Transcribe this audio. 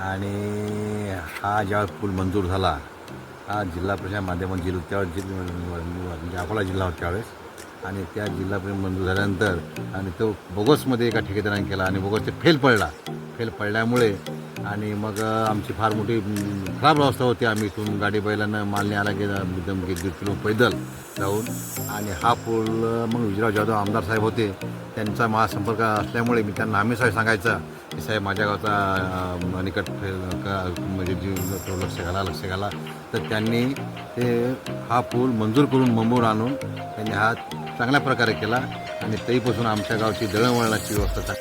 आणि हा ज्यावेळेस पूल मंजूर झाला, हा जिल्हा परिषद माध्यमात त्यावेळेस म्हणजे अकोला जिल्हा होता त्यावेळेस, आणि त्या जिल्हा परिषद मंजूर झाल्यानंतर आणि तो बोगसमध्ये एका ठेकेदाराने केला आणि बोगस ते फेल पडल्यामुळे आणि मग आमची फार मोठी खराब अवस्था होती. आम्ही इथून गाडी बैलांना माल आला की एकदम 1.5 किलो पैदल जाऊन, आणि हा पूल मग विजयराव जाधव आमदार साहेब होते, त्यांचा महासंपर्क असल्यामुळे मी त्यांना हमेशा सांगायचा की साहेब माझ्या गावचा निकट म्हणजे जीव लक्ष घाला. तर त्यांनी ते हा पूल मंजूर करून मुंबईहून आणून त्यांनी हा चांगल्या प्रकारे केला आणि तेहीपासून आमच्या गावची दळणवळणाची व्यवस्था